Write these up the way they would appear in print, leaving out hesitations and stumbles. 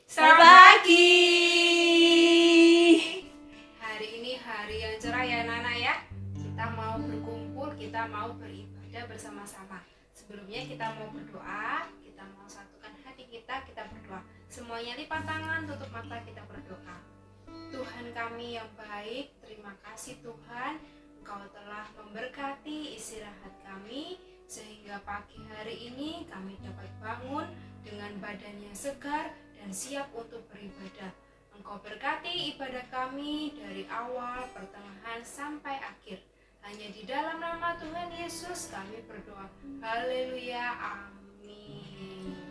Selamat pagi. Hari ini hari yang cerah ya Nana ya. Kita mau berkumpul, kita mau beribadah bersama-sama. Sebelumnya kita mau berdoa, kita mau satukan hati kita berdoa. Semuanya lipat tangan, tutup mata, kita berdoa. Tuhan kami yang baik, terima kasih Tuhan, Engkau telah memberkati istirahat kami sehingga pagi hari ini kami dapat bangun dengan badan yang segar dan siap untuk beribadah. Engkau berkati ibadah kami dari awal, pertengahan, sampai akhir. Hanya di dalam nama Tuhan Yesus kami berdoa. Haleluya, amin.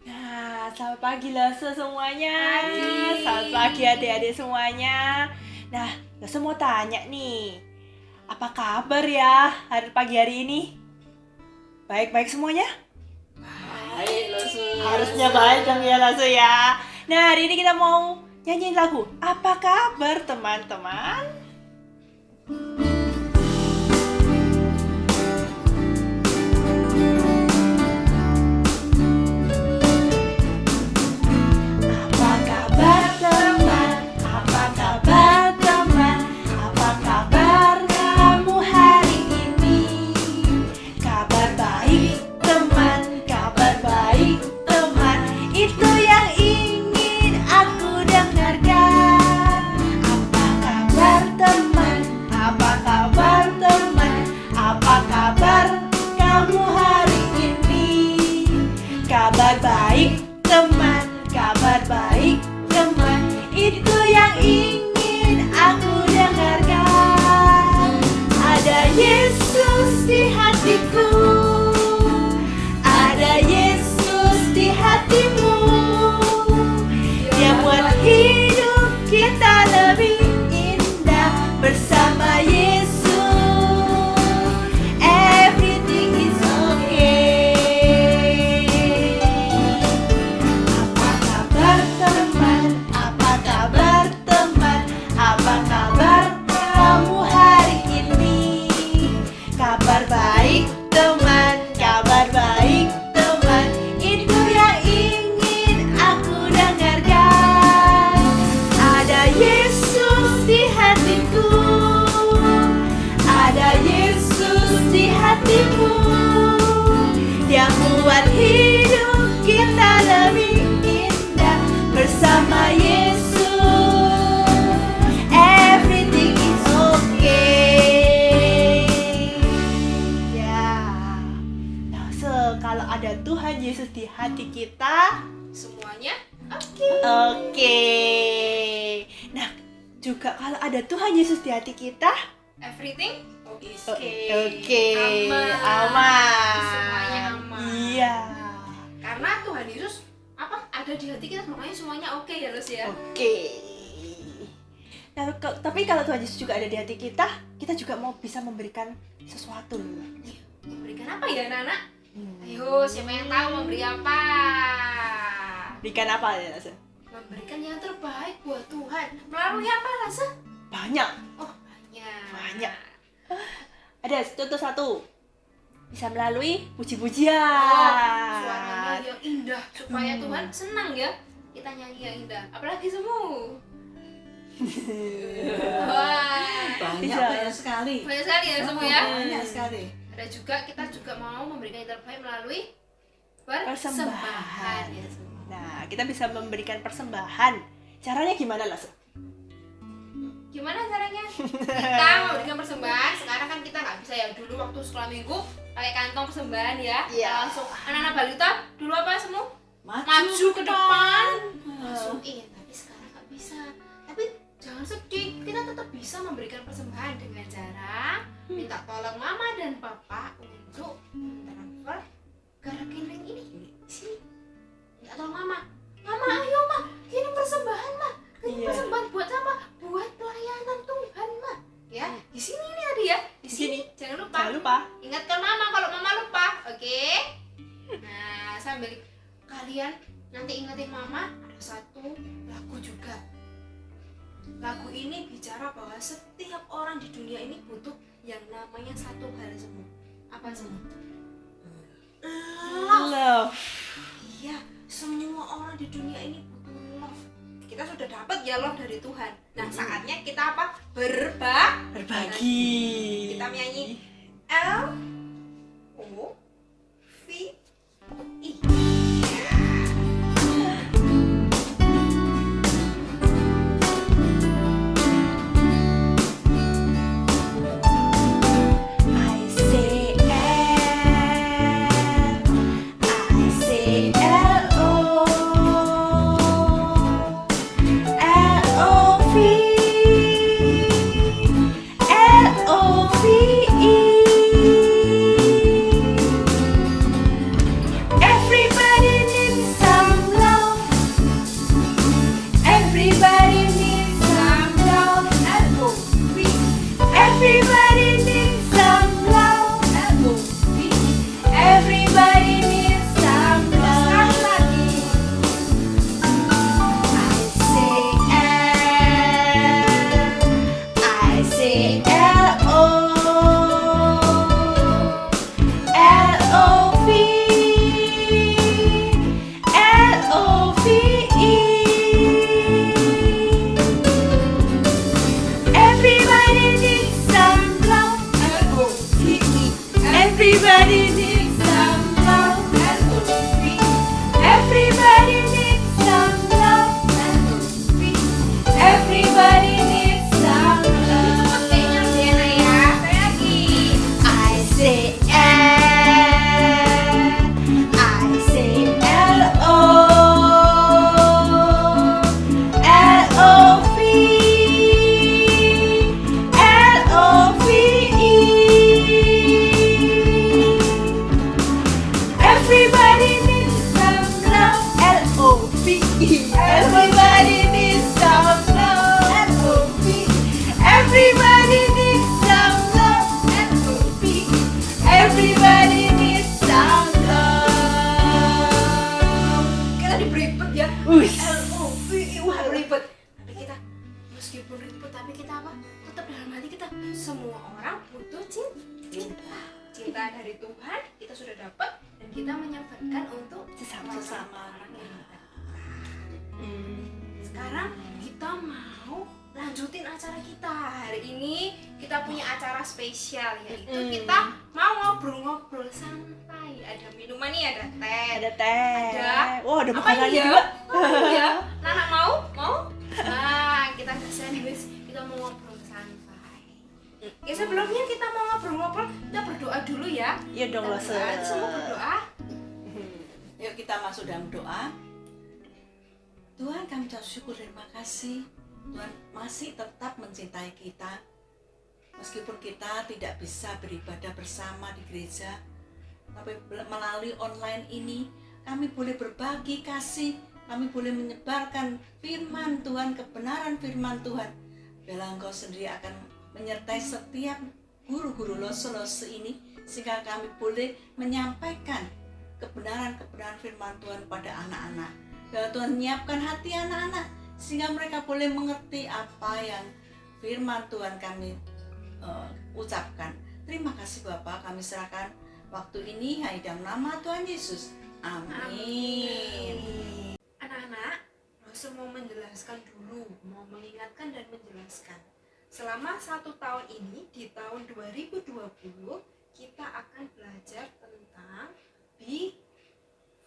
Nah, selamat pagi Lase semuanya. Pagi. Selamat pagi adik-adik semuanya. Nah, Lase mau tanya nih, apa kabar ya pagi hari ini? Baik-baik semuanya? Baik, Harusnya baik dong ya Lase ya. Nah, hari ini kita mau nyanyiin lagu Apa Kabar Teman-teman? Apa kabar teman? Apa kabar teman? Apa kabar kamu hari ini? Kabar baik teman, kabar baik teman. Itu yang ingin aku dengarkan. Apa kabar teman? Apa kabar teman? Apa kabar kamu hari ini? Kabar baik teman, kabar baik teman. Itu yang ingin aku dengarkan. Ada Yesus di hatiku, ada Yesus di hatimu. Dia buat hidup kita lebih indah bersama Yesus. Everything is okay. Apa kabar teman? Apa kabar teman? Apa kabar kamu hari ini? Kabar baik teman, kabar baik teman. Itu yang ingin aku dengarkan. Ada Yesus di hatiku, ada Yesus di hatimu. Dia buat hidup kita lebih indah bersama Yesus. Everything is okay. Ya. Nah, kalau ada Tuhan Yesus di hati kita, semuanya oke. oke. Nah, juga kalau ada Tuhan Yesus di hati kita, Everything is oke. okay. Aman. Semuanya aman. Iya. Karena Tuhan Yesus ada di hati kita, makanya semuanya oke ya Lus ya. Oke. Nah, tapi kalau Tuhan Yesus juga ada di hati kita juga mau bisa memberikan sesuatu loh. Memberikan apa ya Nana? Ayo, siapa yang tahu memberi apa? Berikan apa ya, Rasa? Memberikan yang terbaik buat Tuhan. Melalui apa Rasa? Banyak. Oh, banyak. Ada contoh satu. Bisa melalui puji-pujian. Suaranya yang indah supaya Tuhan senang ya. Kita nyanyi yang indah. Apalagi semu. Wah, Banyak sekali. banyak sekali ya semu ya. Banyak sekali. Ada juga kita juga mau memberikan yang terbaik melalui Persembahan. persembahan ya semu. Nah, kita bisa memberikan persembahan. Caranya gimana, Las? Gimana caranya? Kita memberikan persembahan. Sekarang kan kita nggak bisa ya. Dulu waktu sekolah minggu pakai kantong persembahan ya. Iya. Kita langsung anak-anak balita dulu apa semu? Maju Maju ke depan. Ah. Masukin. Tapi sekarang nggak bisa. Tapi jangan sedih. Kita tetap bisa memberikan persembahan dengan cara minta tolong mama dan papa untuk mentransfer ke rekening ini. Sini. Minta tolong mama. Mama, ayo ma, kirim persembahan ma. Kirim Iya. persembahan sambil kalian nanti ingetin mama, ada satu lagu juga. Lagu ini bicara bahwa setiap orang di dunia ini butuh yang namanya satu hal semua. Apa semua? Love. Iya, semua orang di dunia ini butuh love. Kita sudah dapat ya love dari Tuhan. Nah, saatnya kita apa? Berbagi. Kita menyanyi L O V I. I say L, I say L-O, L-O-V, L-O-V-E. Everybody needs some love. Everybody needs some love. L-O-V. Everybody needs some love. L-O-V. Everybody needs some Sekali love. lagi. I say L-O, L-O-V, L-O-V-E. Everybody needs some love. L-O-V-E. Everybody needs some love. L-O-V-E. Everybody needs some love. L-O-V-E. Everybody needs some love. Kayaknya lebih enak ya. Saya lagi. I say L, I say L-O, L-O-V, L-O-V-E. Everybody needs some love. L-O-V-E. Everybody needs some love. L-O-V-E. Everybody needs some love. L-O-V-E. Everybody needs some love. Kita beribet ya. Ush. L-O-V-E. Wah, ribet. Tapi kita meskipun ribet tapi kita apa? Tetap dalam hati kita semua orang butuh cinta. Cinta dari Tuhan kita sudah dapat dan kita menyebarkan untuk Sesama. orang yang kita. Sekarang kita mau lanjutin acara kita. Hari ini kita punya acara spesial yaitu kita mau ngobrol-ngobrol santai. Ada minuman nih, ada teh. Ada teh. Ada. Wah, ada Apa makanannya iya? juga. Oh iya. Nana mau? Mau? Nah, kita ada sandwich. Kita mau ngobrol santai. Ya sebelumnya kita mau ngobrol-ngobrol, kita berdoa dulu ya. Iya dong, Kita Lose. berdoa. Semua berdoa. Yuk kita masuk dalam doa. Tuhan, kami ucap syukur, terima kasih. Tuhan masih tetap mencintai kita. Meskipun kita tidak bisa beribadah bersama di gereja, tapi melalui online ini kami boleh berbagi kasih, kami boleh menyebarkan firman Tuhan, kebenaran firman Tuhan. Biarlah Engkau sendiri akan menyertai setiap guru-guru Lose ini, sehingga kami boleh menyampaikan kebenaran-kebenaran firman Tuhan pada anak-anak. Biarlah Tuhan menyiapkan hati anak-anak sehingga mereka boleh mengerti apa yang firman Tuhan kami ucapkan. Terima kasih Bapak, kami serahkan waktu ini hanya dalam nama Tuhan Yesus. Amin. Anak-anak, Lose mau menjelaskan dulu, mau mengingatkan dan menjelaskan. Selama 1 tahun ini, di tahun 2020, kita akan belajar tentang be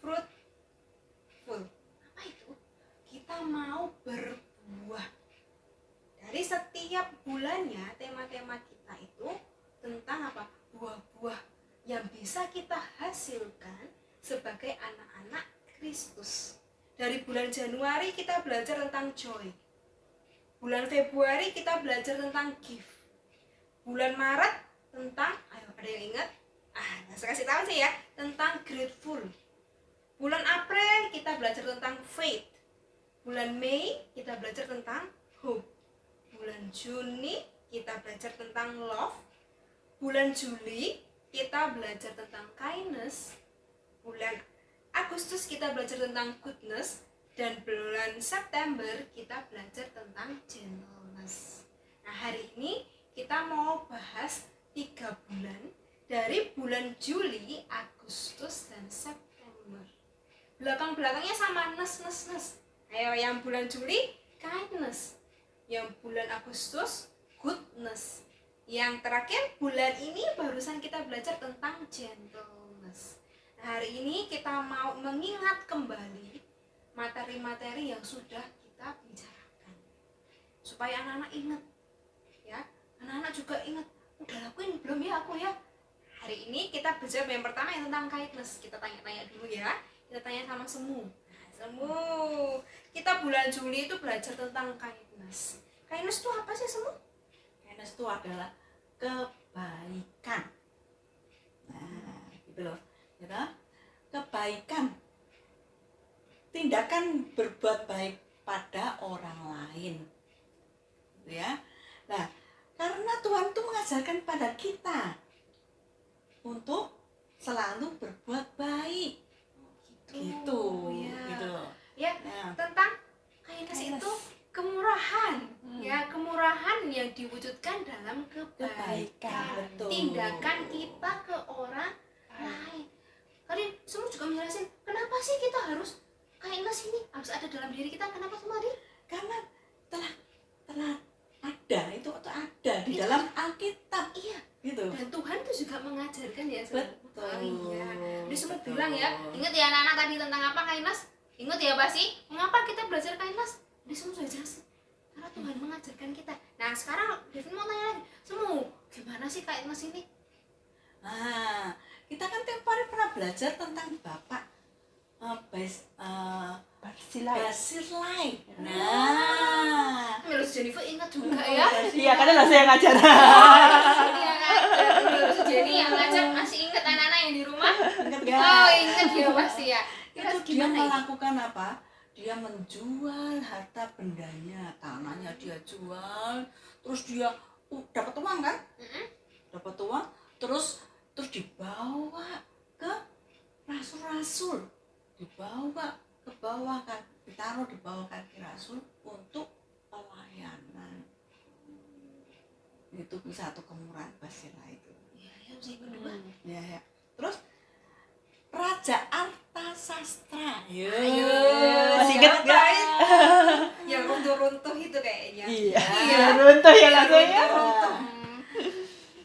fruitful. Apa itu? Kita mau berbuah. Dari setiap bulannya, tema-tema kita itu tentang apa? Buah-buah yang bisa kita hasilkan sebagai anak-anak Kristus. Dari bulan Januari kita belajar tentang joy. Bulan Februari kita belajar tentang gift. Bulan Maret tentang, ayo ada yang ingat? Saya kasih tahu sih ya, tentang grateful. Bulan April kita belajar tentang faith. Bulan Mei kita belajar tentang hope. Bulan Juni kita belajar tentang love. Bulan Juli kita belajar tentang kindness. Bulan Agustus kita belajar tentang goodness, dan bulan September kita belajar tentang gentleness. Nah, hari ini kita mau bahas 3 bulan dari bulan Juli, Agustus, dan September. Belakang-belakangnya sama nes. Ayo, yang bulan Juli kindness, yang bulan Agustus goodness, yang terakhir bulan ini barusan kita belajar tentang gentleness. Nah, hari ini kita mau mengingat kembali materi-materi yang sudah kita bicarakan supaya anak-anak ingat, ya. Anak-anak juga ingat, udah lakuin belum ya aku ya. Hari ini kita belajar yang pertama yang tentang kindness. Kita tanya-tanya dulu ya. Kita tanya sama Semu. Nah, Semu, kita bulan Juli itu belajar tentang kindness. Kindness itu apa sih, Semu? Kindness itu adalah kebaikan. Nah, gitu loh. Gitu? Kebaikan. Tindakan berbuat baik pada orang lain. Gitu ya. Nah, karena Tuhan itu mengajarkan pada kita untuk selalu berbuat baik. Gitu. Ya. Gitu loh. Ya, Nah, tentang kindness itu kemurahan. Ya, kemurahan yang diwujudkan dalam kebaikan. betul. Tindakan kita ke orang lain. Tadi semua juga menjelasin kenapa sih kita harus kindness ini harus ada dalam diri kita. Kenapa semua tadi? Karena telah ada itu atau ada di Itu. dalam Alkitab. Iya. Gitu. Dan Tuhan tuh juga mengajarkan ya. Betul. Oh, iya. Dia sempat Betul. bilang ya, ingat ya anak-anak tadi tentang apa kindness? Ingat ya pasti. Mengapa kita belajar kindness? Dia semua sudah jelasin. Karena Tuhan mengajarkan kita. Nah, sekarang Devin mau tanya lagi, Semu, gimana sih kindness ini? Nah, kita kan tiap hari pernah belajar tentang Bapak Basilai. Nah, Melus Jennifer ingat juga ya. Iya, karena lah saya ngajar. Ini yang ngajar, Melus Jenny yang ngajar masih ingat anak-anak yang di rumah? ingat gak? Oh, ingat ya pasti ya. Itu dia Gimana ini? melakukan apa? Dia menjual harta bendanya, tanahnya dia jual, terus dia dapat uang kan? Dapat uang, terus dibawa ke rasul-rasul, dibawa ke bawah kan, ditaruh di bawah kaki rasul untuk pelayanan. Itu satu kemurahan Basilai itu. Ya, yang kedua. Ya. Terus Raja Artasastra. Ayo, Masih ingat siapa nggak? itu? Yang runtuh-runtuh itu kayaknya. Iya, runtuh ya langsungnya. Runtuh.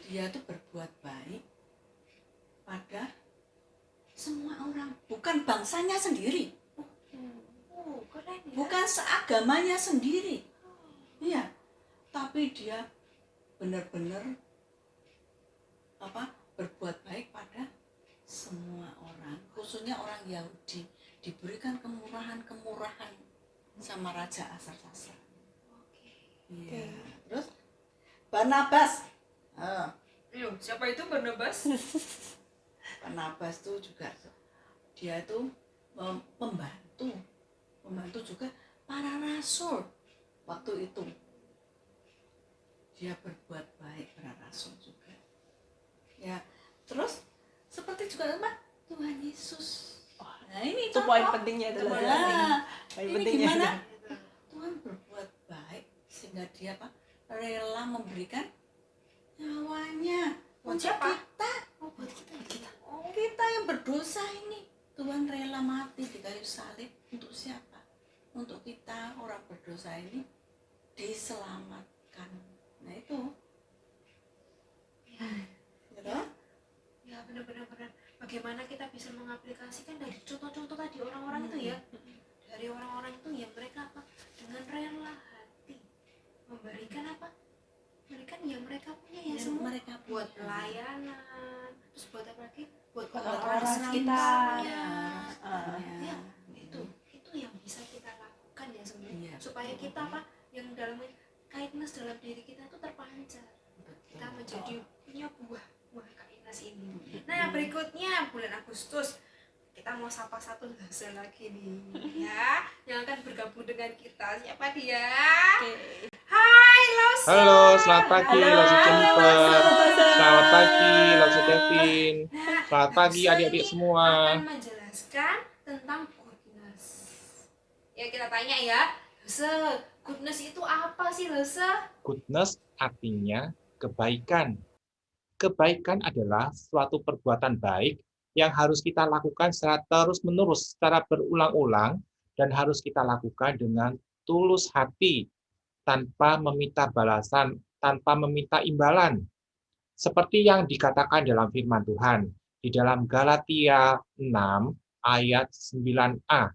Dia tuh berbuat baik pada semua orang, bukan bangsanya sendiri, Oh, keren ya. bukan seagamanya sendiri. Iya, tapi dia benar-benar berbuat baik pada semua orang, khususnya orang Yahudi, diberikan kemurahan sama Raja Artasastra. Iya. Terus Barnabas. Siapa itu Barnabas? Barnabas tuh juga dia itu membantu juga para rasul waktu itu. Dia berbuat baik para rasul juga. Ya, terus seperti juga apa? Tuhan Yesus. Nah, ini Itu poin pentingnya adalah poin ini pentingnya. gimana? Tuhan berbuat baik sehingga dia rela memberikan nyawanya Buat untuk siapa? kita. Buat kita. Kita yang berdosa ini, Tuhan rela mati di kayu salib untuk siapa? Untuk kita orang berdosa ini diselamatkan. Nah itu. Gitu? Ya, benar-benar. Bagaimana kita bisa mengaplikasikan dari contoh-contoh tadi orang-orang itu ya? Dari orang-orang itu ya mereka dengan rela hati memberikan memberikan yang mereka punya ya, semua mereka buat punya. pelayanan, terus buat apa lagi? Buat Buat orang-orang orang sekitarnya. sekitar. Ya, itu yang bisa kita lakukan ya sebenarnya. Iya, Supaya betul. kita yang dalam kindness dalam diri kita itu terpancar. Kita menjadi punya buah kindness ini. Nah, berikutnya bulan Agustus kita mau sapa satu Lasa lagi nih ya, yang akan bergabung dengan kita. Siapa dia? Hai Lasa. Halo, selamat pagi Halo, Lasa Jennifer. Lasa. Selamat pagi Lasa Kevin. Nah, Selamat pagi Lasa adik-adik ini semua. akan menjelaskan tentang goodness. Ya kita tanya ya, Lose, goodness itu apa sih Lose? Goodness artinya kebaikan. Kebaikan adalah suatu perbuatan baik yang harus kita lakukan secara terus-menerus, secara berulang-ulang, dan harus kita lakukan dengan tulus hati, tanpa meminta balasan, tanpa meminta imbalan. Seperti yang dikatakan dalam firman Tuhan, di dalam Galatia 6 ayat 9a.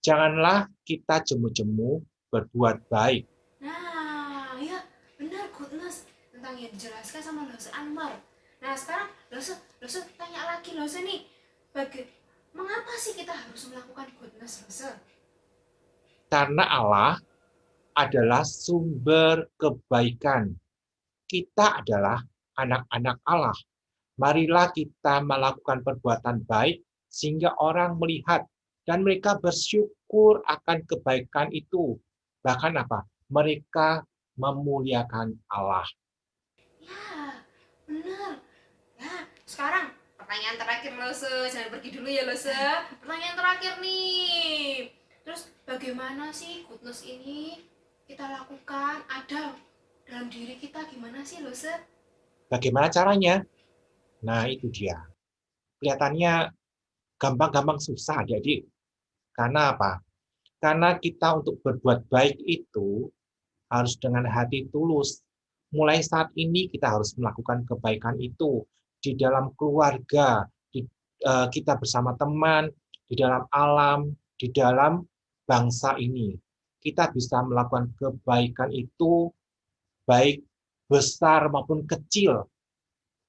Janganlah kita jemu-jemu berbuat baik. Nah, ya benar goodness tentang yang dijelaskan sama Lose Anwar. Nah sekarang Lose tanya lagi Lose nih, mengapa sih kita harus melakukan goodness Lose? Karena Allah adalah sumber kebaikan. Kita adalah anak-anak Allah. Marilah kita melakukan perbuatan baik sehingga orang melihat dan mereka bersyukur akan kebaikan itu. Bahkan apa? Mereka memuliakan Allah. Ya benar. Nah sekarang pertanyaan terakhir Lose, jangan pergi dulu ya Lose. Pertanyaan terakhir nih. Terus bagaimana sih goodness ini kita lakukan? Ada dalam diri kita gimana sih Lose? Bagaimana caranya? Nah, itu dia. Kelihatannya gampang-gampang susah, adik-adik. Karena apa? Karena kita untuk berbuat baik itu harus dengan hati tulus. Mulai saat ini kita harus melakukan kebaikan itu di dalam keluarga, kita bersama teman, di dalam alam, di dalam bangsa ini. Kita bisa melakukan kebaikan itu baik besar maupun kecil.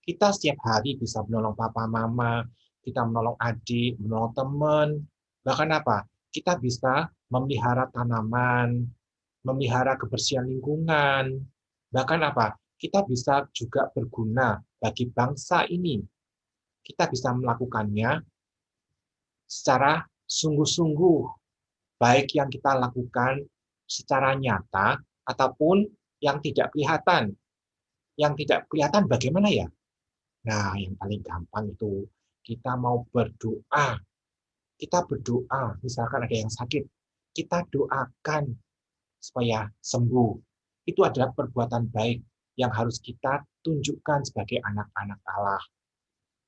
Kita setiap hari bisa menolong papa mama, kita menolong adik, menolong teman, bahkan apa? Kita bisa memelihara tanaman, memelihara kebersihan lingkungan, bahkan apa? Kita bisa juga berguna bagi bangsa ini. Kita bisa melakukannya secara sungguh-sungguh, baik yang kita lakukan secara nyata ataupun yang tidak kelihatan. Yang tidak kelihatan bagaimana ya? Nah, yang paling gampang itu kita mau berdoa. Kita berdoa, misalkan ada yang sakit, kita doakan supaya sembuh. Itu adalah perbuatan baik yang harus kita tunjukkan sebagai anak-anak Allah.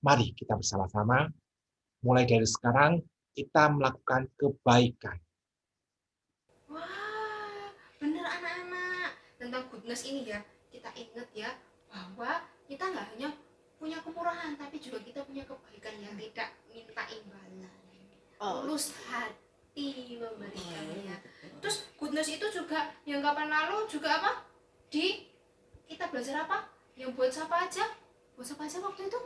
Mari kita bersama-sama, mulai dari sekarang, kita melakukan kebaikan. Wah, bener anak-anak. Tentang goodness ini ya, kita ingat ya bahwa kita nggak hanya punya kemurahan, tapi juga kita punya kebaikan yang tidak minta imbalan. Tulus hati memberikannya. Terus goodness itu juga yang kapan lalu juga apa? Kita belajar apa? Yang buat siapa aja? Buat siapa aja waktu itu?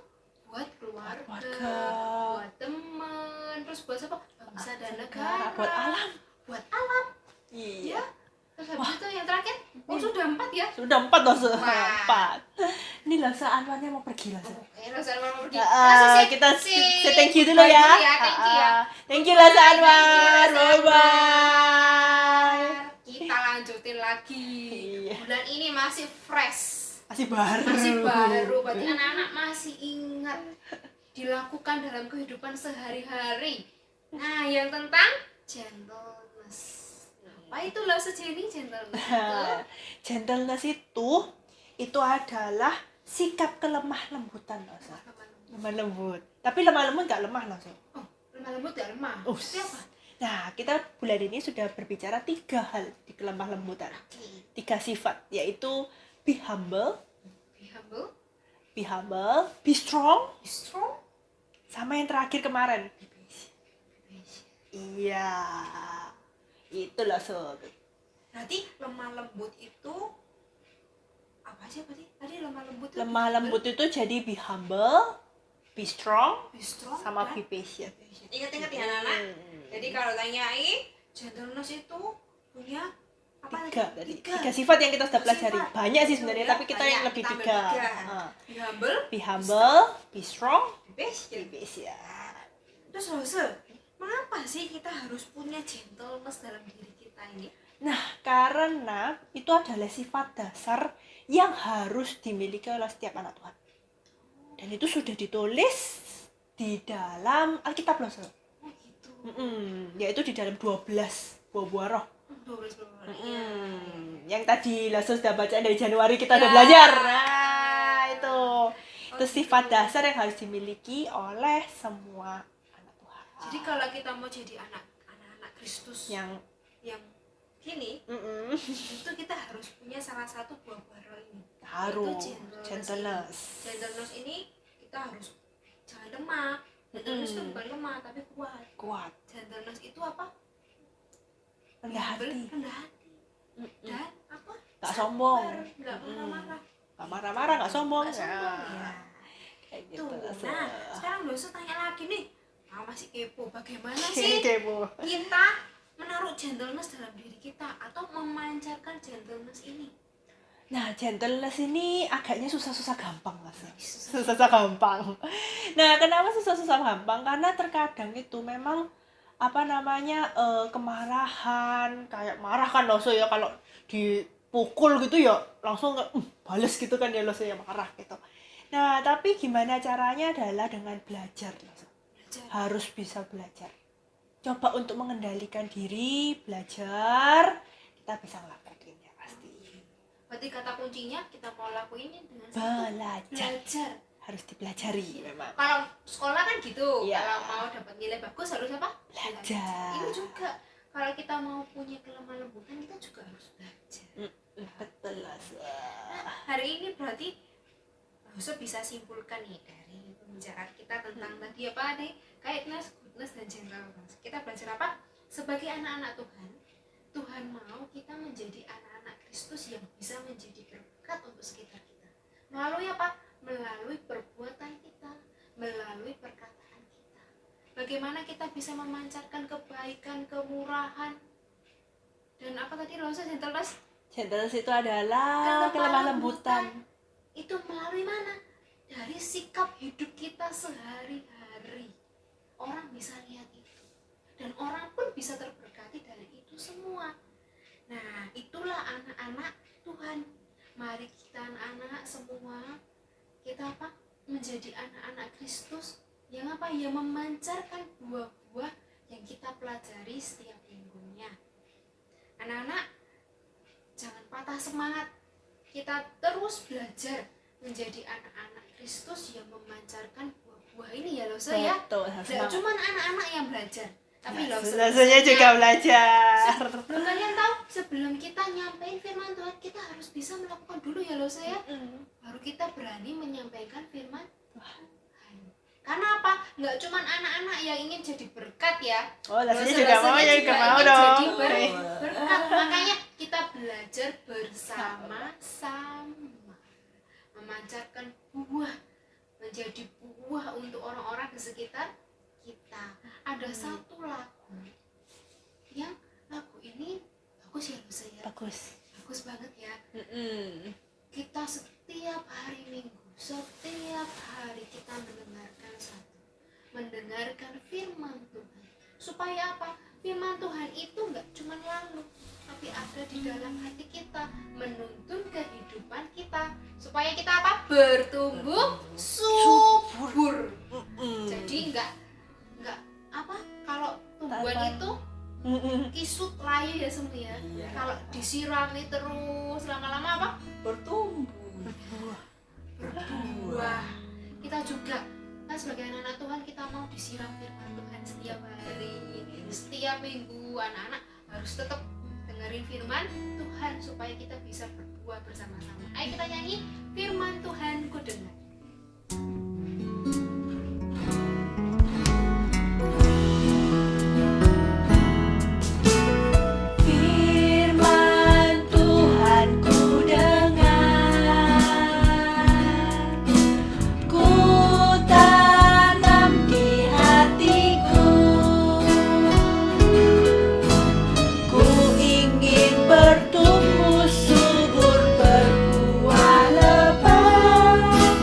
Buat keluarga, buat teman, terus buat siapa? Bangsa dan negara, buat alam. Iya. Terus habis itu yang terakhir, sudah 4 ya? Sudah 4 loh, 4. Ini Lose Anwarnya mau pergi Lose. Lose Anwar mau pergi. Kita say thank you dulu ya. Thank you ya. Thank you Lose Anwar. Bye bye. Kita lanjutin lagi. Bulan ini masih fresh. Masih baru. Berarti anak-anak masih ingat dilakukan dalam kehidupan sehari-hari. Nah, yang tentang gentleness. Apa itu Lose Jenny gentleness? Gentleness itu adalah sikap kelemah lembutan Lose. Lemah lembut. Tapi lemah lembut nggak lemah Lose. Oh, lemah lembut nggak lemah. Itu apa? Nah, kita bulan ini sudah berbicara 3 hal di kelemah lembutan. 3 sifat, yaitu be humble, be strong, sama yang terakhir kemarin. Iya, itu lah sob. Berarti lemah lembut itu apa sih tadi? Lemah lembut. Lemah lembut itu jadi be humble, be strong, sama kan? be patient. Ingat-ingat ya anak-anak. Jadi kalau tanyain gentleness itu punya apa tadi? 3 sifat yang kita sudah pelajari. Banyak sih sebenarnya, tapi kita yang lebih 3. Be humble, be strong, be patient. Terus Lose, mengapa sih kita harus punya gentleness dalam diri kita ini? Nah, karena itu adalah sifat dasar yang harus dimiliki oleh setiap anak Tuhan. Dan itu sudah ditulis di dalam Alkitab Lose. Yaitu di dalam 12 buah-buah roh. 12 bulan. Iya. Yang tadi Lasso sudah bacaan dari Januari kita udah Ya. belajar. Nah, itu. Itu Oh, sifat gitu. dasar yang harus dimiliki oleh semua anak Tuhan. Jadi kalau kita mau jadi anak-anak Kristus yang yang gini, itu kita harus punya salah satu buah-buah roh ini. harus Itu gentleness. Gentleness ini kita harus jangan lemah. Gentleness itu bukan lemah tapi kuat. Kuat, Gentleness itu apa? rendah hati, Rendah hati. Dan apa? Nggak sombong. Nggak marah-marah. nggak marah-marah, nggak sombong. Nggak sombong. Ya. Ya. Kayak Tuh. gitu. Nah, sekarang dosa tanya lagi nih. Masih kepo. Bagaimana sih Kepo. kita menaruh gentleness dalam diri kita atau memancarkan gentleness ini? Nah, gentleness ini agaknya susah-susah gampang, Mas. Susah-susah gampang. Nah, kenapa susah-susah gampang? Karena terkadang itu memang kemarahan, kayak marah kan Loso ya, kalau dipukul gitu ya langsung bales gitu kan ya Loso ya, marah gitu. Nah, tapi gimana caranya adalah dengan belajar, Loso. Harus bisa belajar. Coba untuk mengendalikan diri, belajar, kita bisa ngelakuinnya pasti. Berarti kata kuncinya kita mau lakuinnya dengan Belajar. Harus dipelajari memang. Kalau sekolah kan gitu, Iya. kalau mau dapat nilai bagus harus apa? Belajar. Ini juga kalau kita mau punya kelemah lembutan kita juga harus belajar. Betul lah. Hari ini berarti Yusuf bisa simpulkan nih dari pembicaraan kita tentang tadi apa nih, kindness, goodness, dan gentleness. Kita belajar apa? Sebagai anak-anak Tuhan, Tuhan mau kita menjadi anak-anak Kristus yang bisa menjadi berkat untuk sekitar kita. Melalui apa? Melalui perbuatan kita, melalui perkataan kita. Bagaimana kita bisa memancarkan kebaikan, kemurahan, dan apa tadi Rosa, gentleness? Gentleness itu adalah kelemah lembutan. Itu melalui mana? Dari sikap hidup kita sehari-hari. Orang bisa lihat itu. Dan orang pun bisa terberkati dari itu semua. Nah, itulah anak-anak Tuhan. Mari kita anak-anak semua, kita apa? Menjadi anak-anak Kristus yang apa? Yang memancarkan buah-buah yang kita pelajari setiap minggunya. Anak-anak, jangan patah semangat. Kita terus belajar menjadi anak-anak Kristus yang memancarkan buah-buah ini ya Losa ya. Betul, Tidak cuma anak-anak yang belajar, tapi Losonya juga belajar. Sebelum kalian tahu, sebelum kita nyampein firman Tuhan, kita harus bisa melakukan dulu ya Losa ya. Baru kita berani menyampaikan firman Tuhan. Karena apa? Nggak cuma anak-anak yang ingin jadi berkat ya. Oh, Losonya Losa-losanya juga mau ya, juga mau ingin dong. jadi berkat. Makanya kita belajar bersama-sama, memancarkan buah, menjadi buah untuk orang-orang di sekitar kita. Ada satu lagu yang lagu ini bagus ya Lusa ya. Bagus banget ya. Kita setiap hari Minggu, setiap hari kita mendengarkan firman Tuhan. Supaya apa? Firman Tuhan itu nggak cuma lalu, tapi ada di dalam hati kita, menuntun kehidupan kita, supaya kita apa? Bertumbuh subur. Jadi nggak apa? Kalau tumbuhan itu kisut layu ya semua ya. Kalau disirami terus lama-lama apa? Bertumbuh. Berbuah. Kita juga kan sebagai anak-anak Tuhan, kita mau disiram firman Tuhan setiap hari, setiap minggu. Anak-anak harus tetap dengerin firman Tuhan supaya kita bisa berbuah bersama-sama. Ayo kita nyanyi firman Tuhan ku dengar. Firman Tuhan ku dengar, ku tanam di hatiku, ku ingin bertumbuh subur, berbuah lebat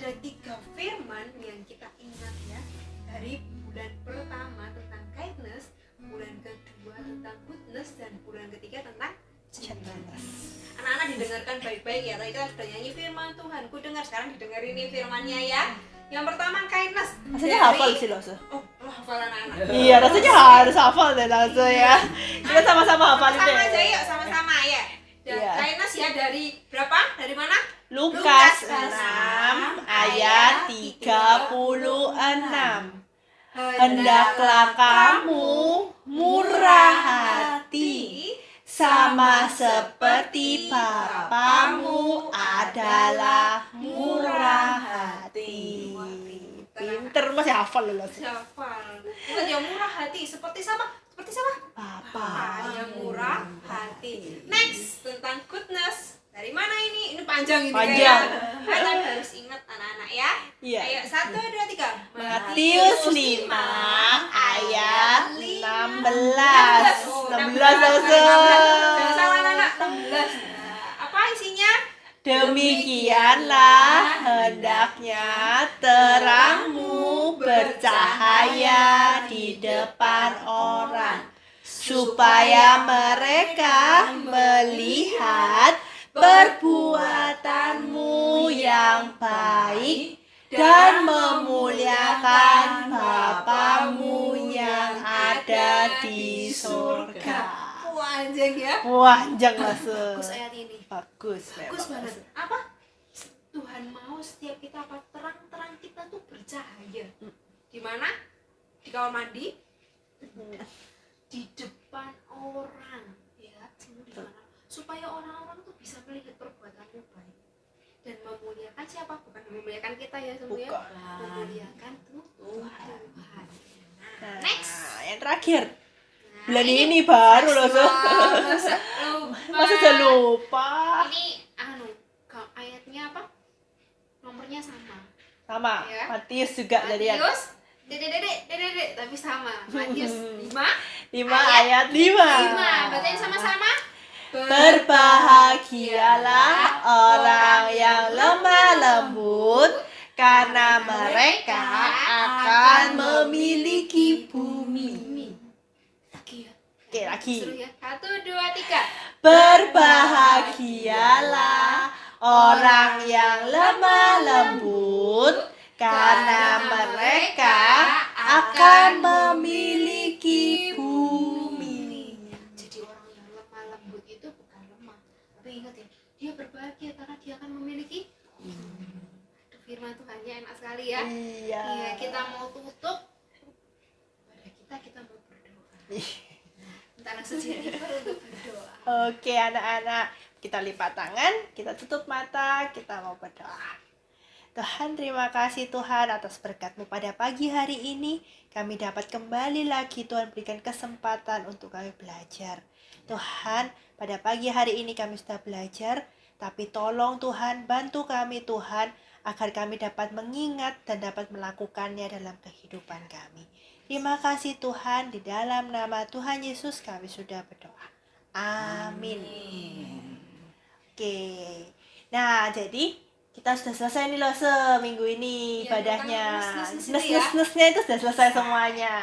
ada 3 firman yang kita ingat ya. Dari bulan pertama tentang kindness, bulan kedua tentang goodness, dan bulan ketiga tentang gentleness. Anak-anak didengarkan baik-baik ya. Tadi kita sudah nyanyi firman Tuhan, ku dengar. Sekarang didengar ini firmannya ya. Yang pertama kindness. Rasanya hafal sih Lose. Oh, hafal anak-anak. Iya, rasanya harus hafal deh Lose ya. Kita sama-sama hafalin deh. Sama aja yuk, sama-sama ya. Dan Iya. kindness ya dari berapa? Dari mana? Lukas 6 ayat 36. Hendaklah kamu murah hati sama seperti Bapamu adalah murah hati. Pinter masih hafal loh Lose. Hafal. Bukan yang murah hati seperti sama? Seperti sama? Papa. Yang murah hati. Next tentang goodness. Dari mana ini? Ini panjang ini. Panjang. Kalian harus ingat anak-anak ya. Iya. Ayo 1, 2, 3. Matius 5 ayat 16. 16 Lose. Jangan salah anak-anak. 16. Apa isinya? Demikianlah hendaknya terangmu bercahaya di depan orang, supaya mereka melihat perbuatanmu yang baik dan memuliakan Bapamu yang ada di surga. Panjang ya. Panjang Bagus Lose. ayat ini. Bagus Bagus memang. banget. Apa? Tuhan mau setiap kita apa? Terang-terang kita tuh bercahaya. Di mana? Di kamar mandi, di depan orang, ya. Di mana? Supaya orang-orang tuh bisa melihat perbuatanmu baik dan memuliakan siapa? Bukan memuliakan kita ya semuanya. Bukan. Memuliakan Tuhan. Nah, Next. yang terakhir. Nah, Bulan ini baru loh, So. Masa lupa. Masa udah lupa? Ini ayatnya apa? Nomornya sama. Sama, Ya. Matius juga dari yang Matius, dedek, tapi sama. Matius 5 5 ayat 5. 5. Bacain sama-sama. Berbahagialah orang yang lemah lembut, karena mereka akan memiliki bumi. Lagi ya. Oke, lagi. Seru ya. 1, 2, 3. Berbahagialah orang yang lemah lembut, karena mereka akan memiliki bumi. Jadi orang yang lemah lembut itu bukan lemah, tapi ingat ya, dia berbahagia karena dia akan memiliki. Aduh, firman Tuhannya enak sekali ya. Iya. Iya, kita mau tutup. Pada kita mau berdoa. Bentar langsung Jennifer untuk berdoa. Oke anak-anak, kita lipat tangan, kita tutup mata, kita mau berdoa. Tuhan, terima kasih Tuhan atas berkat-Mu pada pagi hari ini. Kami dapat kembali lagi, Tuhan berikan kesempatan untuk kami belajar. Tuhan, pada pagi hari ini kami sudah belajar, tapi tolong Tuhan, bantu kami Tuhan, agar kami dapat mengingat dan dapat melakukannya dalam kehidupan kami. Terima kasih Tuhan, di dalam nama Tuhan Yesus kami sudah berdoa. Amin. Oke. Nah, jadi kita sudah selesai nih loh seminggu ini Ya, ibadahnya. tentang nes-nes itu ya. Nes-nesnya itu sudah selesai semuanya.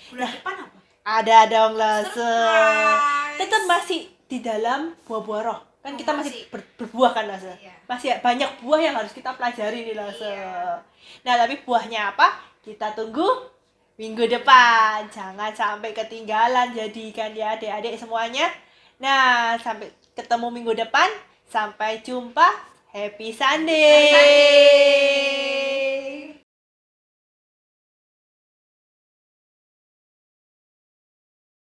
Bulan depan apa? Ada dong loh. Surprise. Tetap masih di dalam buah-buah roh. Kan Oh, kita masih berbuah kan loh. Iya. Masih banyak buah yang harus kita pelajari nih loh. Iya. Nah, tapi buahnya apa? Kita tunggu minggu depan. Jangan sampai ketinggalan, jadikan ya adik-adik semuanya. Nah, sampai ketemu minggu depan. Sampai jumpa. Happy Sunday.